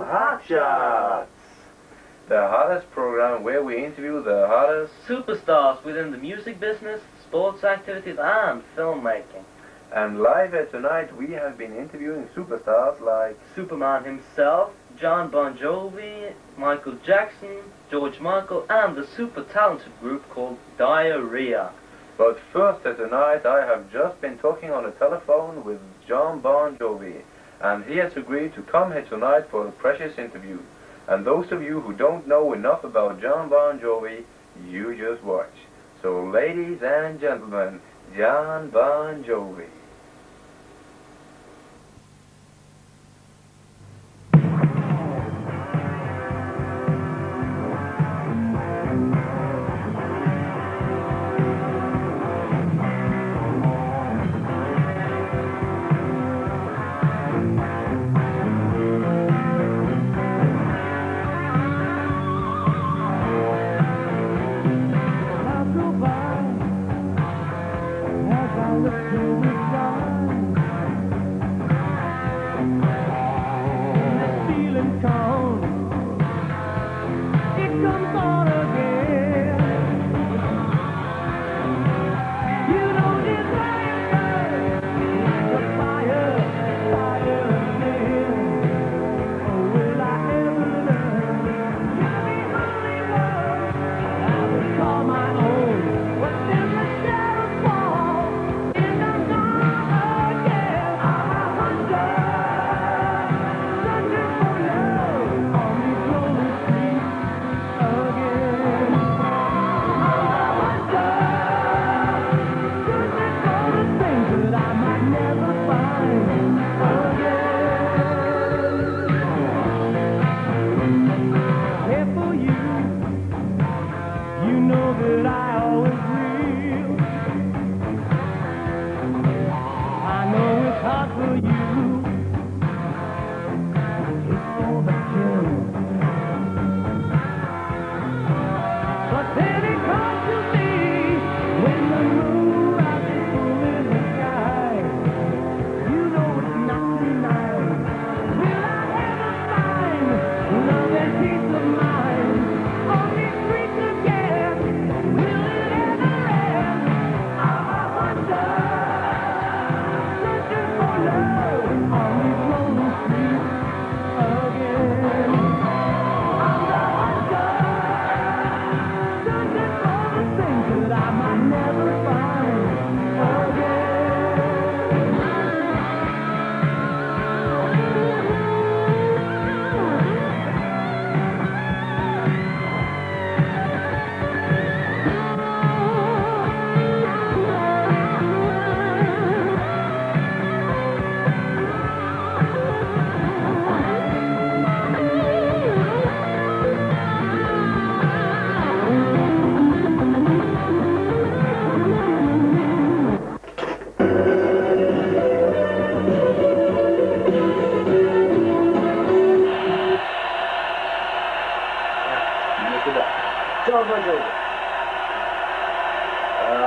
Hot Shots! The hottest program where we interview the hottest superstars within the music business, sports activities and filmmaking. And live here tonight we have been interviewing superstars like Superman himself, John Bon Jovi, Michael Jackson, George Michael and the super talented group called Diarrhea. But first tonight I have just been talking on the telephone with John Bon Jovi, and he has agreed to come here tonight for a precious interview. And those of you who don't know enough about John Bon Jovi, you just watch. So ladies and gentlemen, John Bon Jovi.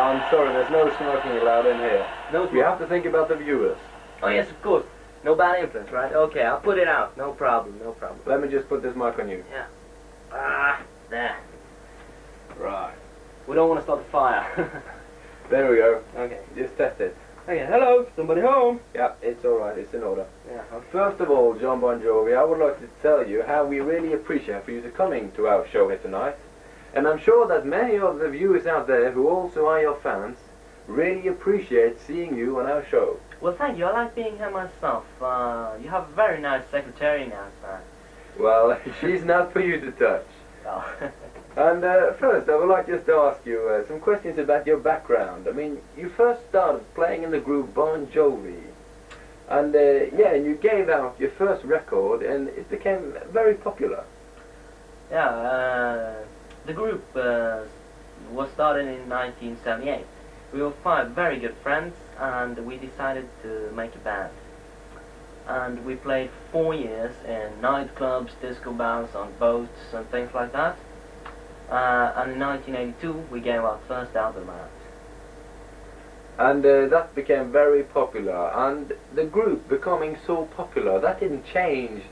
I'm sorry, there's no smoking allowed in here. No smoking? We have to think about the viewers. Oh yes, of course. No bad influence, right? Okay, I'll put it out. No problem, no problem. Let me just put this mic on you. Yeah. Ah, there. Right. We don't want to start a fire. There we go. Okay. Just test it. Okay, hello, somebody home? Yeah, it's alright, it's in order. Yeah, okay. First of all, John Bon Jovi, I would like to tell you how we really appreciate for you to coming to our show here tonight. And I'm sure that many of the viewers out there who also are your fans really appreciate seeing you on our show. Well, thank you. I like being here myself. You have a very nice secretary now, sir. Well, she's not for you to touch. Oh. And first, I would like just to ask you some questions about your background. I mean, you first started playing in the group Bon Jovi. And yeah, and you gave out your first record and it became very popular. Yeah, the group was started in 1978. We were 5 very good friends and we decided to make a band. And we played 4 years in nightclubs, disco bars, on boats and things like that. And in 1982 we gave our first album out. And that became very popular. And the group becoming so popular, that didn't change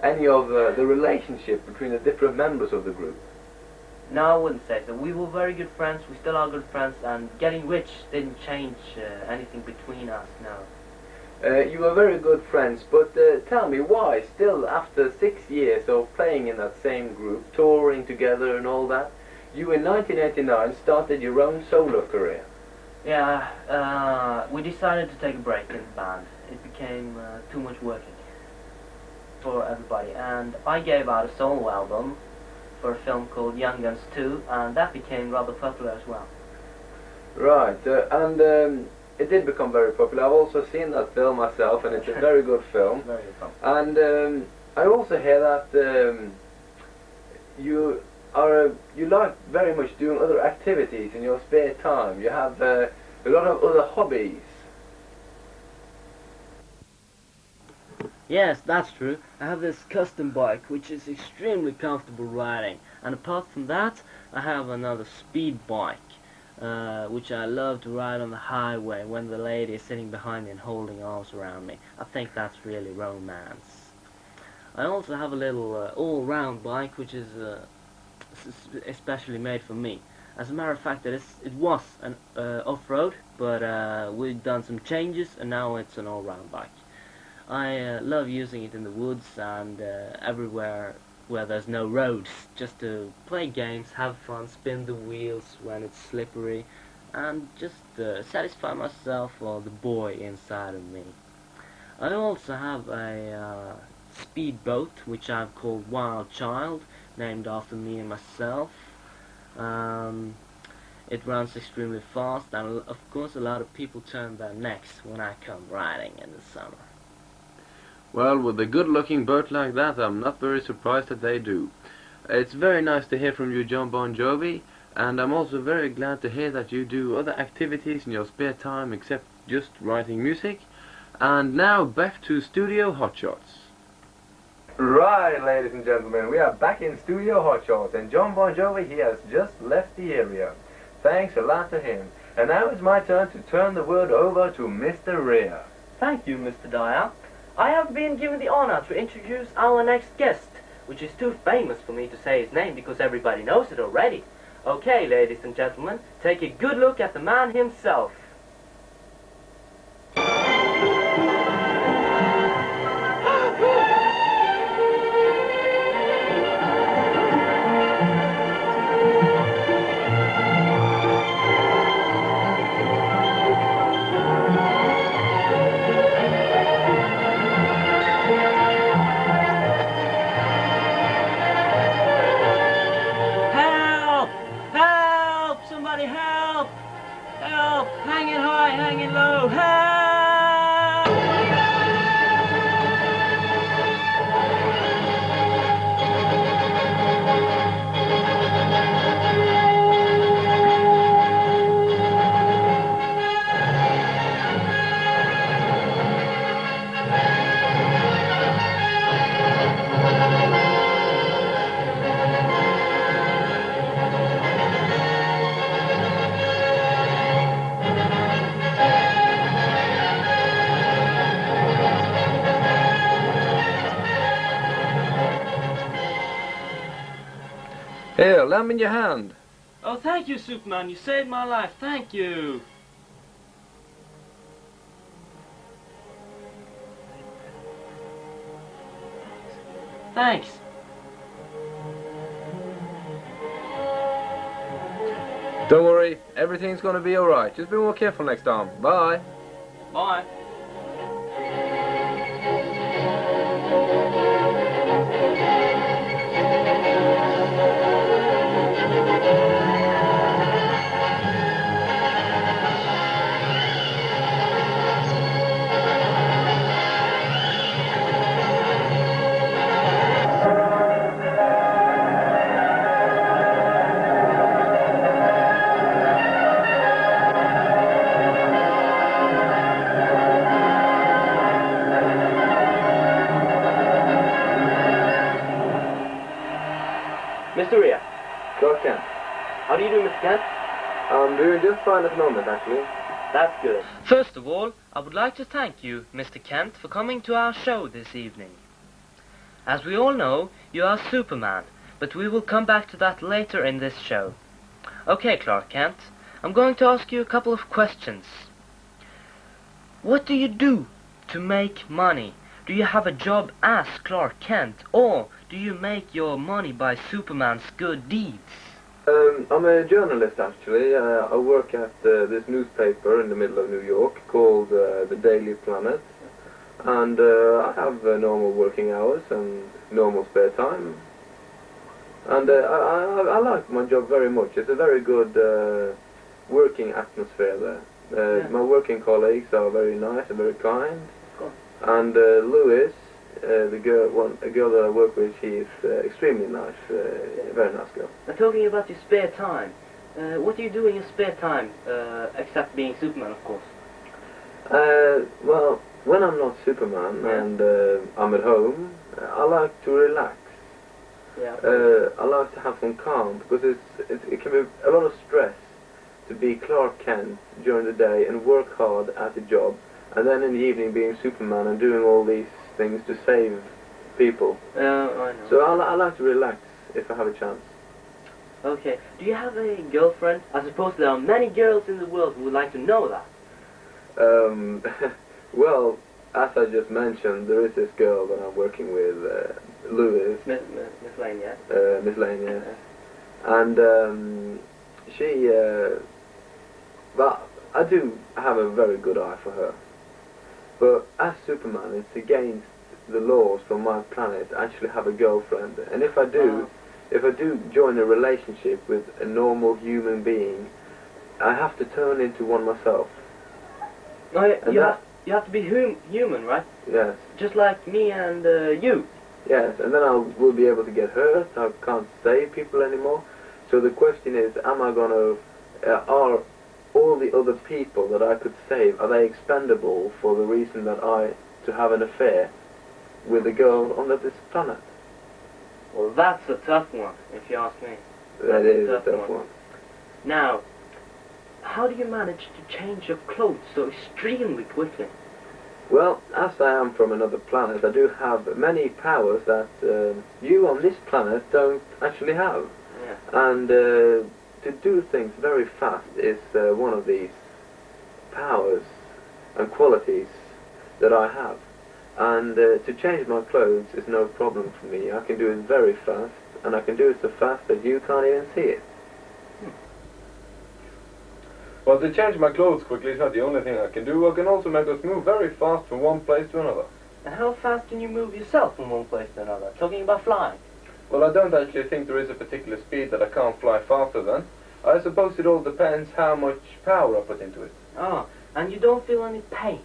any of the relationship between the different members of the group? No, I wouldn't say so. We were very good friends, we still are good friends, and getting rich didn't change anything between us, no. You were very good friends, but tell me why, still after 6 years of playing in that same group, touring together and all that, you in 1989 started your own solo career? Yeah, we decided to take a break in the band. It became too much working for everybody, and I gave out a solo album for a film called Young Guns 2, and that became rather popular as well. Right, and it did become very popular. I've also seen that film myself, and it's a very good film. Very good film. And I also hear that you like very much doing other activities in your spare time. You have a lot of other hobbies. Yes, that's true. I have this custom bike which is extremely comfortable riding, and apart from that I have another speed bike which I love to ride on the highway when the lady is sitting behind me and holding arms around me. I think that's really romance. I also have a little all-round bike which is especially made for me. As a matter of fact, it was an off-road, but we've done some changes and now it's an all-round bike. I love using it in the woods and everywhere where there's no roads, just to play games, have fun, spin the wheels when it's slippery, and just satisfy myself or the boy inside of me. I also have a speedboat which I've called Wild Child, named after me and myself. It runs extremely fast, and of course a lot of people turn their necks when I come riding in the summer. Well, with a good-looking boat like that, I'm not very surprised that they do. It's very nice to hear from you, John Bon Jovi, and I'm also very glad to hear that you do other activities in your spare time except just writing music. And now back to Studio Hotshots. Right, ladies and gentlemen, we are back in Studio Hotshots, and John Bon Jovi, he has just left the area. Thanks a lot to him. And now it's my turn to turn the word over to Mr. Rea. Thank you, Mr. Dyer. I have been given the honor to introduce our next guest, which is too famous for me to say his name because everybody knows it already. Okay, ladies and gentlemen, take a good look at the man himself. Here, lend me your hand. Oh, thank you, Superman. You saved my life. Thank you. Thanks. Don't worry, everything's gonna be alright. Just be more careful next time. Bye. Bye. Mr. Rea. Go, Kent. How do you do, Mr. Kent? I'm doing just fine at the moment, actually. That's good. First of all, I would like to thank you, Mr. Kent, for coming to our show this evening. As we all know, you are Superman, but we will come back to that later in this show. Okay, Clark Kent, I'm going to ask you a couple of questions. What do you do to make money? Do you have a job as Clark Kent, or do you make your money by Superman's good deeds? I'm a journalist, actually. I work at this newspaper in the middle of New York called the Daily Planet. And I have normal working hours and normal spare time. And I like my job very much. It's a very good working atmosphere there. Yeah. My working colleagues are very nice and very kind. Cool. And Louis, a girl that I work with, she's extremely nice, a very nice girl. Now, talking about your spare time, what do you do in your spare time, except being Superman, of course? Well, when I'm not Superman and I'm at home, I like to relax. Yeah. I like to have some calm, because it can be a lot of stress to be Clark Kent during the day and work hard at the job, and then in the evening being Superman and doing all these things to save people. I know. So I like to relax if I have a chance. Okay. Do you have a girlfriend? I suppose there are many girls in the world who would like to know that. Well, as I just mentioned, there is this girl that I'm working with, Louis. Miss Lane, yeah? Miss Lane, yes. And she, well, I do have a very good eye for her. But as Superman, it's against the laws from my planet to actually have a girlfriend. And if I do, join a relationship with a normal human being, I have to turn into one myself. Oh, you have to be human, right? Yes. Just like me and you. Yes, and then I will be able to get hurt. I can't save people anymore. So the question is, am I going to, are all the other people that I could save, are they expendable for the reason that to have an affair with a girl on this planet? Well, that's a tough one, if you ask me. That is a tough one. Now, how do you manage to change your clothes so extremely quickly? Well, as I am from another planet, I do have many powers that you on this planet don't actually have. Yeah. And to do things very fast is one of these powers and qualities that I have. And to change my clothes is no problem for me. I can do it very fast, and I can do it so fast that you can't even see it. Well, to change my clothes quickly is not the only thing I can do. I can also make us move very fast from one place to another. And how fast can you move yourself from one place to another? Talking about flying. Well, I don't actually think there is a particular speed that I can't fly faster than. I suppose it all depends how much power I put into it. Oh, and you don't feel any pain?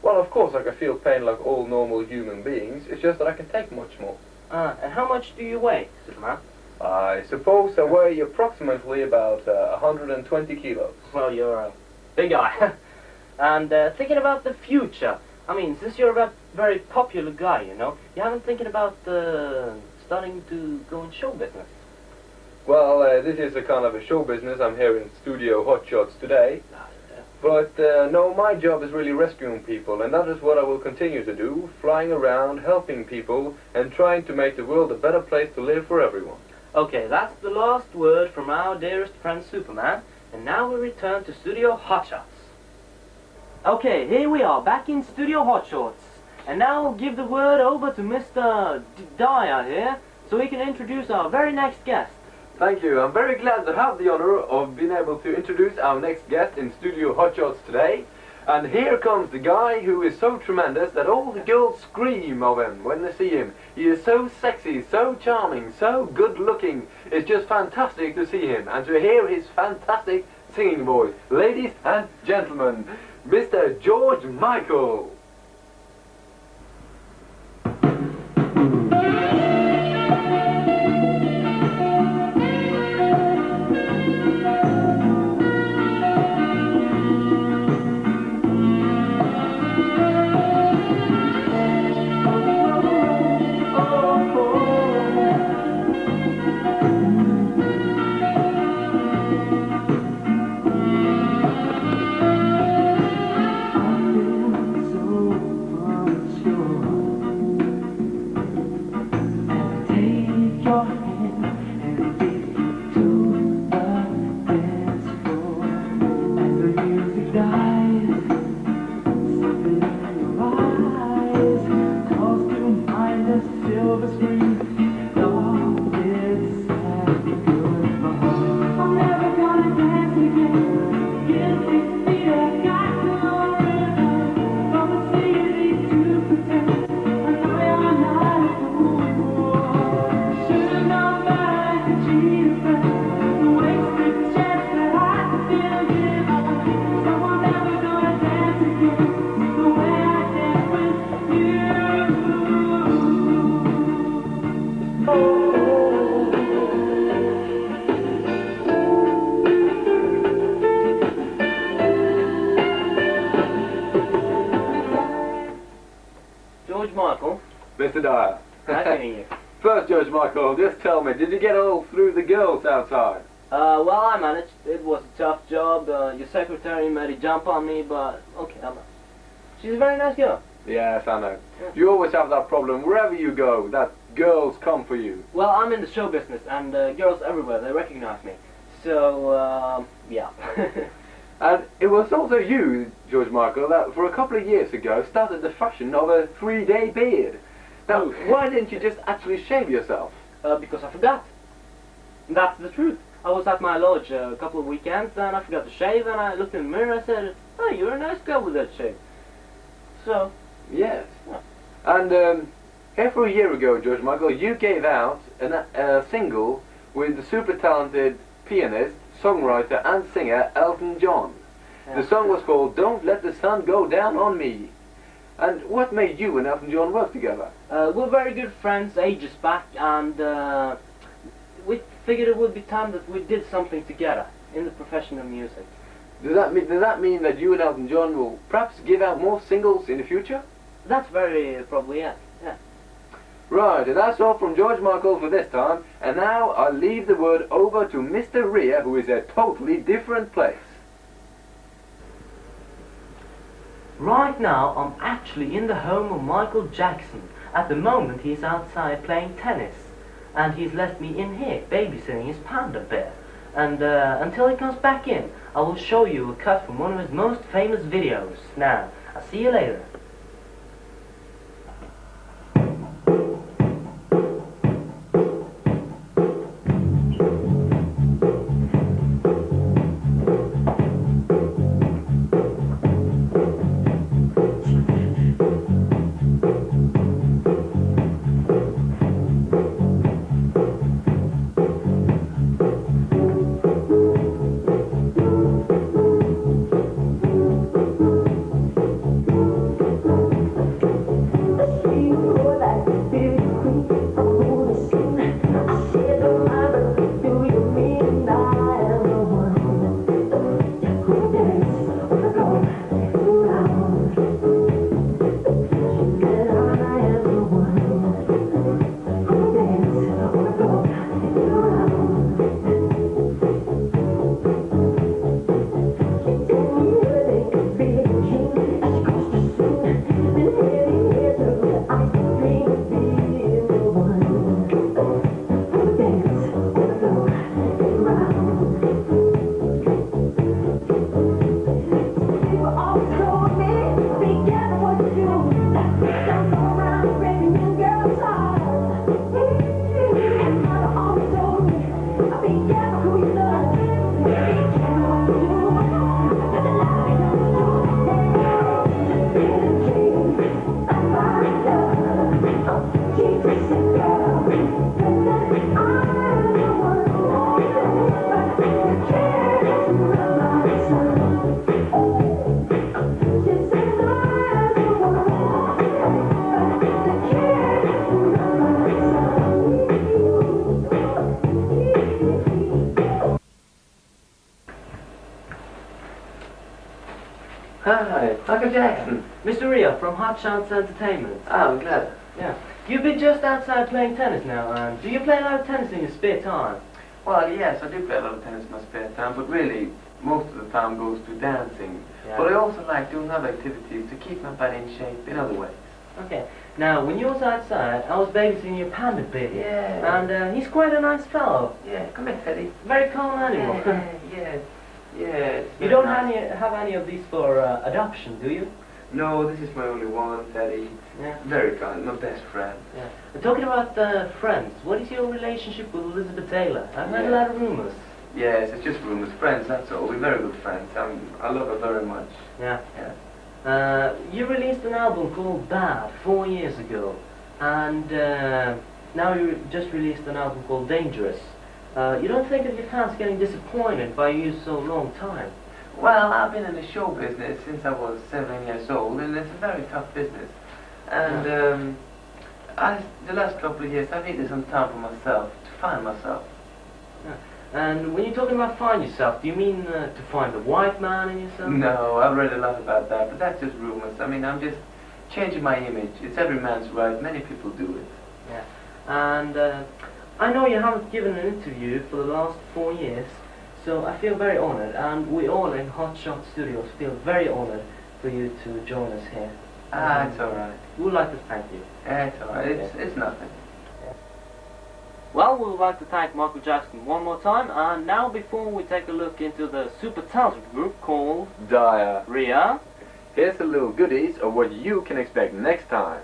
Well, of course I can feel pain like all normal human beings. It's just that I can take much more. And how much do you weigh, Superman? I suppose I weigh approximately about 120 kilos. Well, you're a big guy. And thinking about the future, I mean, since you're a very popular guy, you know, you haven't thinking about starting to go in show business? Well, this is a kind of a show business. I'm here in Studio Hot Shots today. But no, my job is really rescuing people, and that is what I will continue to do, flying around, helping people, and trying to make the world a better place to live for everyone. Okay, that's the last word from our dearest friend Superman, and now we return to Studio Hot Shots. Okay, here we are, back in Studio Hot Shots, and now I'll give the word over to Mr. Dyer here, so he can introduce our very next guest. Thank you. I'm very glad to have the honor of being able to introduce our next guest in Studio Hot Shots today. And here comes the guy who is so tremendous that all the girls scream of him when they see him. He is so sexy, so charming, so good looking. It's just fantastic to see him and to hear his fantastic singing voice. Ladies and gentlemen, Mr. George Michael. your hand and lead to the dance floor. As the music dies, something in your eyes calls to mind a silver screen. All is sad goodbye. I'm never gonna dance again. Get 6 feet, I got no rhythm. From the city to pretend, I know you're not a fool. Should've known better than to cheat a friend. The wasted chance that I didn't give up. So I'm never gonna dance again the way I danced with you. George Michael, Mr. Dyer. nice meeting you. First, George Michael, just tell me, did you get all through the girls outside? Well, I managed. It was a tough job. Your secretary made a jump on me, but okay, I'm not. She's a very nice girl. Yes, I know. Yeah. You always have that problem wherever you go, that girls come for you. Well, I'm in the show business, and girls everywhere, they recognize me. So, yeah. And it was also you, George Michael, that for a couple of years ago started the fashion of a 3-day beard. Now, Oh. why didn't you just actually shave yourself? Because I forgot. That's the truth. I was at my lodge a couple of weekends, and I forgot to shave, and I looked in the mirror and I said, "Oh, you're a nice girl with that shave." So, Yes. Yeah. And over a year ago, George Michael, you gave out a single with the super talented pianist, songwriter and singer Elton John. yeah. The song was called Don't Let the Sun Go Down on Me. And what made you and Elton John work together? We're very good friends ages back, and we figured it would be time that we did something together in the profession of music. Does that mean that you and Elton John will perhaps give out more singles in the future? That's very probably it. Yeah. Right, and that's all from George Michael for this time. And now I'll leave the word over to Mr. Rhea, who is a totally different place. Right now, I'm actually in the home of Michael Jackson. At the moment, he's outside playing tennis. And he's left me in here, babysitting his panda bear. And until he comes back in, I will show you a cut from one of his most famous videos. Now, I'll see you later. Hi, Michael Jackson. Mr. Rhea from Hot Chance Entertainment. Oh, I'm glad. Yeah. You've been just outside playing tennis now, and do you play a lot of tennis in your spare time? Well, yes, I do play a lot of tennis in my spare time, but really, most of the time goes to dancing. Yeah. But I also like doing other activities to keep my body in shape in other ways. Okay. Now, when you was outside, I was babysitting your panda baby. Yeah. And he's quite a nice fellow. Yeah, come here, Teddy. Very calm animal. Yeah. You don't have any of these for adoption, do you? No, this is my only one, Teddy. Yeah. Very kind, my best friend. Yeah. And talking about friends, what is your relationship with Elizabeth Taylor? I've heard a lot of rumors. Yes, it's just rumors. Friends, that's all. We're very good friends. I love her very much. Yeah. Yeah. You released an album called Bad 4 years ago, and now you just released an album called Dangerous. You don't think of your fans getting disappointed by you so long time? Well, I've been in the show business since I was 7 years old, and it's a very tough business. And the last couple of years, I've needed some time for myself, to find myself. Yeah. And when you're talking about find yourself, do you mean to find the white man in yourself? No, I've read a lot about that, but that's just rumors. I mean, I'm just changing my image. It's every man's right. Many people do it. Yeah. And I know you haven't given an interview for the last 4 years, so I feel very honored, and we all in Hot Shot Studios feel very honored for you to join us here. It's all right. We would like to thank you. It's all right. It's nothing. Well, we would like to thank Michael Jackson one more time, and now before we take a look into the super talented group called Diarrhea, here's a little goodies of what you can expect next time.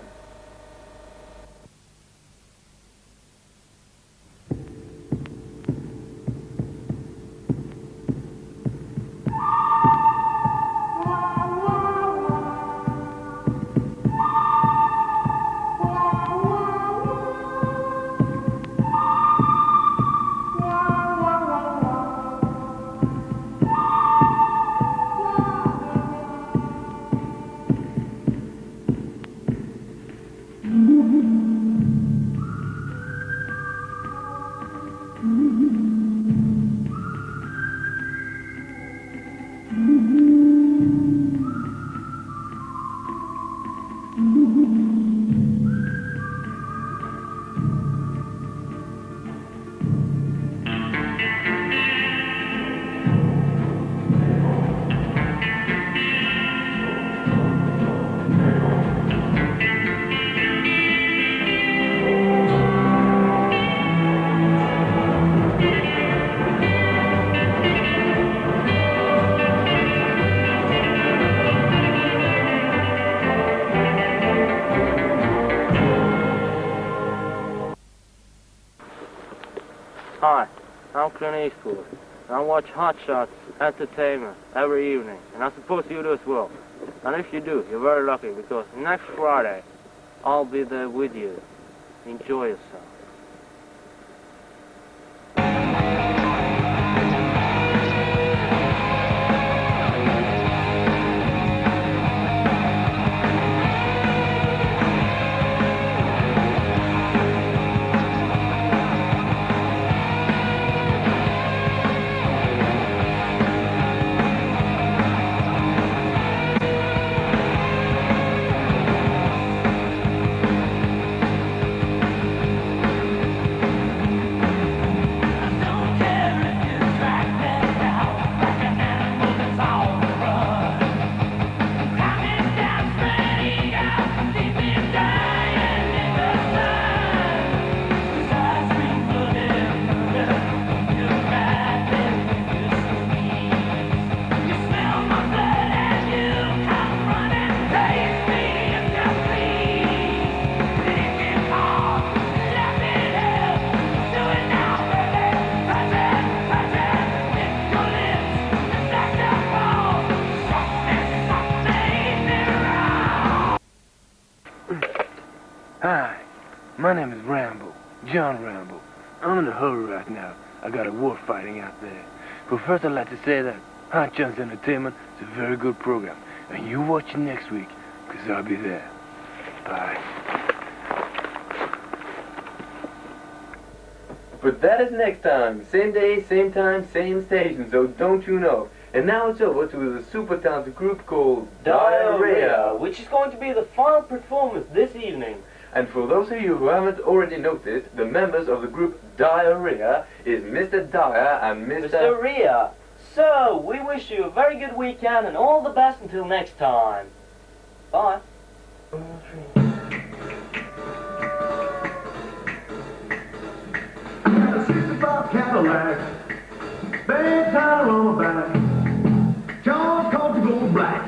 Hi, I'm Clint Eastwood. I watch Hot Shots Entertainment every evening, and I suppose you do as well. And if you do, you're very lucky, because next Friday, I'll be there with you. Enjoy yourself. Hi, my name is Rambo, John Rambo. I'm in a hurry right now. I got a war fighting out there. But first I'd like to say that Hot Shots Entertainment is a very good program. And you watch it next week, because I'll be there. Bye. But that is next time. Same day, same time, same station, so don't you know. And now it's over to the super talented group called Diarrhea. which is going to be the final performance this evening. And for those of you who haven't already noticed, the members of the group Diarrhea is Mr. Dyer and Mr. Rhea. So, we wish you a very good weekend and all the best until next time. Bye. 1, 2, 3. Cadillac, bad tire on my back. Jaws caught to go black,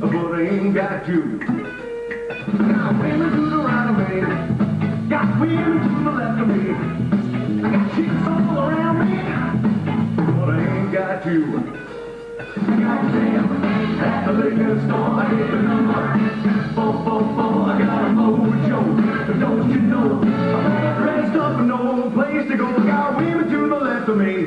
but I ain't got you. Got women to the right of me, got women to the left of me. I got chicks all around me, but I ain't got you. Goddamn, at the liquor store I hit the number 444. I got a mojo, but don't you know I'm all dressed up and no place to go. Got women to the left of me,